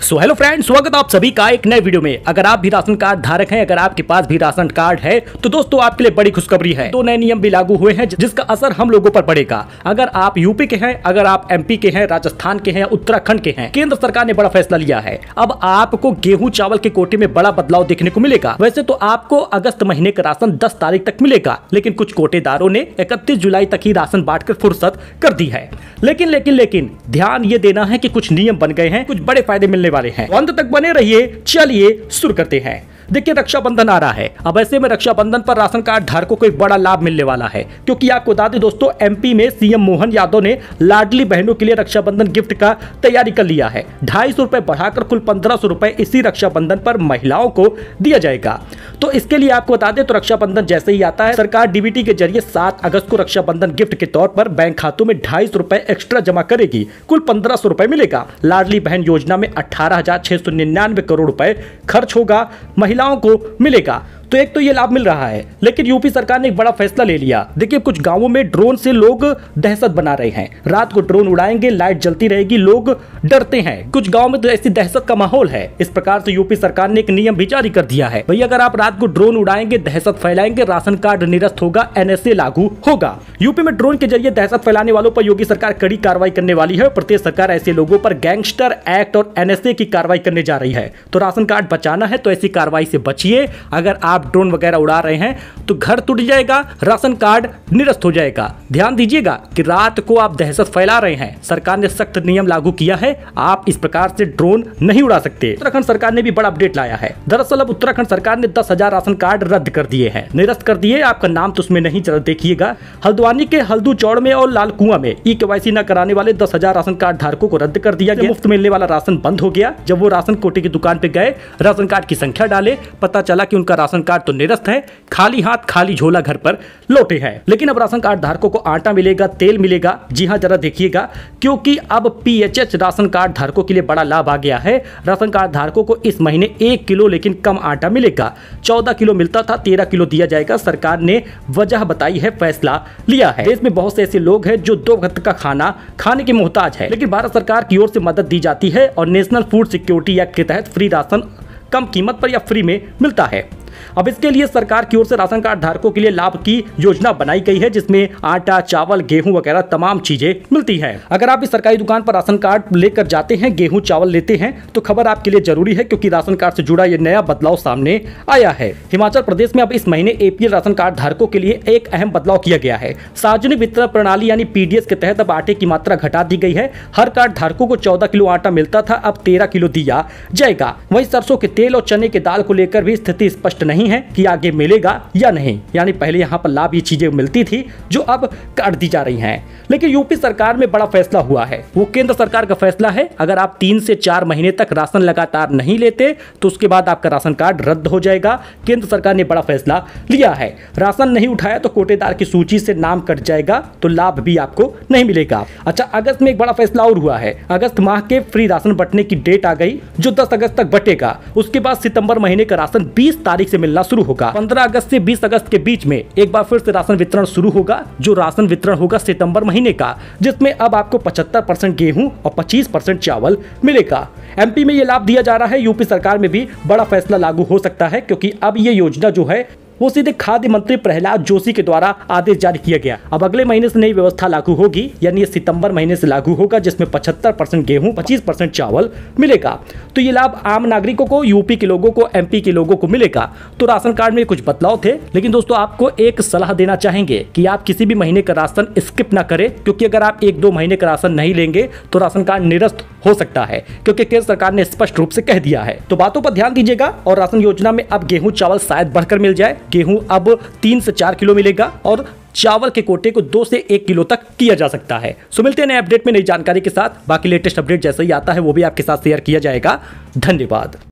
Hello friends, स्वागत है आप सभी का एक नए वीडियो में। अगर आप भी राशन कार्ड धारक हैं, अगर आपके पास भी राशन कार्ड है तो दोस्तों आपके लिए बड़ी खुशखबरी है। 2 नए नियम भी लागू हुए हैं जिसका असर हम लोगों पर पड़ेगा। अगर आप यूपी के हैं, अगर आप एमपी के हैं, राजस्थान के हैं, उत्तराखंड के हैं, केंद्र सरकार ने बड़ा फैसला लिया है। अब आपको गेहूं चावल के कोटे में बड़ा बदलाव देखने को मिलेगा। वैसे तो आपको अगस्त महीने का राशन 10 तारीख तक मिलेगा, लेकिन कुछ कोटेदारों ने 31 जुलाई तक ही राशन बांटकर फुर्सत कर दी है। लेकिन ध्यान ये देना है कि कुछ नियम बन गए हैं, कुछ बड़े फायदे मिलने वाले हैं। अंत तक बने रहिए। चलिए शुरू करते हैं। देखिए, रक्षाबंधन आ रहा है। अब ऐसे में रक्षाबंधन पर राशन कार्ड धारकों को एक बड़ा लाभ मिलने वाला है, क्योंकि आपको बता दें दोस्तों, एमपी में सीएम मोहन यादव ने लाडली बहनों के लिए रक्षाबंधन गिफ्ट का तैयारी कर लिया है। 250 रुपए बढ़ाकर कुल 1500 रुपए इसी रक्षाबंधन पर महिलाओं को दिया जाएगा। तो इसके लिए आपको बता दें, तो रक्षाबंधन जैसे ही आता है, सरकार डीबीटी के जरिए 7 अगस्त को रक्षाबंधन गिफ्ट के तौर पर बैंक खातों में 250 रुपए एक्स्ट्रा जमा करेगी। कुल 1500 रुपए मिलेगा। लाडली बहन योजना में 18,699 करोड़ रुपए खर्च होगा, महिलाओं को मिलेगा। तो एक तो ये लाभ मिल रहा है, लेकिन यूपी सरकार ने एक बड़ा फैसला ले लिया। देखिए, कुछ गांवों में ड्रोन से लोग दहशत बना रहे हैं। रात को ड्रोन उड़ाएंगे, लाइट जलती रहेगी, लोग डरते हैं। कुछ गांव में तो ऐसी दहशत का माहौल है। इस प्रकार से यूपी सरकार ने एक नियम भी जारी कर दिया है। भैया, अगर आप रात को ड्रोन उड़ाएंगे, दहशत फैलाएंगे, राशन कार्ड निरस्त होगा, एनएसए लागू होगा। यूपी में ड्रोन के जरिए दहशत फैलाने वालों पर योगी सरकार कड़ी कार्रवाई करने वाली है। प्रदेश सरकार ऐसे लोगों पर गैंगस्टर एक्ट और एनएसए की कार्रवाई करने जा रही है। तो राशन कार्ड बचाना है तो ऐसी कार्रवाई से बचिए। अगर आप ड्रोन वगैरह उड़ा रहे हैं तो घर टूट जाएगा, राशन कार्ड निरस्त हो जाएगा। ध्यान दीजिएगा कि रात को आप दहशत फैला रहे हैं, सरकार ने सख्त नियम लागू किया है। आप इस प्रकार से ड्रोन नहीं उड़ा सकते। उत्तराखंड सरकार ने भी बड़ा अपडेट लाया है। दरअसल अब उत्तराखंड सरकार ने 10,000 राशन कार्ड रद्द कर दिए हैं, निरस्त कर दिए। आपका नाम तो उसमें नहीं, जरा देखिएगा। हल्द्वानी के हल्दू चौड़ में और लाल कुआं में ई-केवाईसी न कराने वाले 10,000 राशन कार्ड धारकों को रद्द कर दिया गया। मुफ्त मिलने वाला राशन बंद हो गया। जब वो राशन कोटे की दुकान पे गए, राशन कार्ड की संख्या डाले, पता चला कि उनका राशन कार्ड तो निरस्त है। खाली हाथ खाली झोला घर पर लौटे हैं। लेकिन अब राशन कार्ड धारकों को आटा मिलेगा, तेल मिलेगा। जी हां, जरा देखिएगा, क्योंकि अब पीएचएच राशन कार्ड धारकों के लिए बड़ा लाभ आ गया है। राशन कार्ड धारकों को इस महीने 1 किलो लेकिन कम आटा मिलेगा। 14 किलो मिलता था, 13 किलो दिया जाएगा। सरकार ने वजह बताई है, फैसला लिया है। देश में बहुत से ऐसे लोग हैं जो 2 वक्त का खाना खाने के मोहताज है, लेकिन भारत सरकार की ओर से मदद दी जाती है और नेशनल फूड सिक्योरिटी एक्ट के तहत फ्री राशन कम कीमत पर या फ्री में मिलता है। अब इसके लिए सरकार की ओर से राशन कार्ड धारकों के लिए लाभ की योजना बनाई गई है, जिसमें आटा, चावल, गेहूं वगैरह तमाम चीजें मिलती हैं। अगर आप इस सरकारी दुकान पर राशन कार्ड लेकर जाते हैं, गेहूं चावल लेते हैं, तो खबर आपके लिए जरूरी है, क्योंकि राशन कार्ड से जुड़ा यह नया बदलाव सामने आया है। हिमाचल प्रदेश में अब इस महीने एपीएल राशन कार्ड धारकों के लिए एक अहम बदलाव किया गया है। सार्वजनिक वितरण प्रणाली यानी पीडीएस के तहत अब आटे की मात्रा घटा दी गई है। हर कार्ड धारकों को 14 किलो आटा मिलता था, अब 13 किलो दिया जाएगा। वहीं सरसों के तेल और चने के दाल को लेकर भी स्थिति स्पष्ट नहीं है कि आगे मिलेगा या नहीं। यानी पहले यहां पर लाभ, ये चीजें मिलती थी जो अब काट दी जा रही हैं। लेकिन यूपी सरकार में बड़ा फैसला हुआ है। वो केंद्र सरकार का फैसला है। अगर आप 3 से 4 महीने तक राशन लगातार नहीं लेते तो उसके बाद आपका राशन कार्ड रद्द हो जाएगा। केंद्र सरकार ने बड़ा फैसला लिया है। राशन नहीं उठाया तो कोटेदार की सूची से नाम कट जाएगा, तो लाभ भी आपको नहीं मिलेगा। अच्छा, अगस्त में एक बड़ा फैसला और हुआ है। अगस्त माह के फ्री राशन बंटने की डेट आ गई, जो 10 अगस्त तक बटेगा। उसके बाद सितंबर महीने का राशन 20 तारीख से मिलना शुरू होगा। 15 अगस्त से 20 अगस्त के बीच में एक बार फिर से राशन वितरण शुरू होगा, जो राशन वितरण होगा सितंबर महीने का, जिसमें अब आपको 75% गेहूं और 25% चावल मिलेगा। एमपी में ये लाभ दिया जा रहा है। यूपी सरकार में भी बड़ा फैसला लागू हो सकता है, क्योंकि अब ये योजना जो है वो सीधे खाद्य मंत्री प्रहलाद जोशी के द्वारा आदेश जारी किया गया। अब अगले महीने से नई व्यवस्था लागू होगी, यानी ये सितंबर महीने से लागू होगा, जिसमें 75% गेहूं, 25% चावल मिलेगा। तो ये लाभ आम नागरिकों को, यूपी के लोगों को, एमपी के लोगों को मिलेगा। तो राशन कार्ड में कुछ बदलाव थे, लेकिन दोस्तों आपको एक सलाह देना चाहेंगे कि आप किसी भी महीने का राशन स्किप ना करें, क्योंकि अगर आप 1-2 महीने का राशन नहीं लेंगे तो राशन कार्ड निरस्त हो सकता है, क्योंकि केंद्र सरकार ने स्पष्ट रूप से कह दिया है। तो बातों पर ध्यान दीजिएगा। और राशन योजना में अब गेहूं चावल शायद बढ़कर मिल जाए। गेहूं अब 3 से 4 किलो मिलेगा और चावल के कोटे को 2 से 1 किलो तक किया जा सकता है। सो मिलते हैं नए अपडेट में नई जानकारी के साथ। बाकी लेटेस्ट अपडेट जैसे ही आता है वो भी आपके साथ शेयर किया जाएगा। धन्यवाद।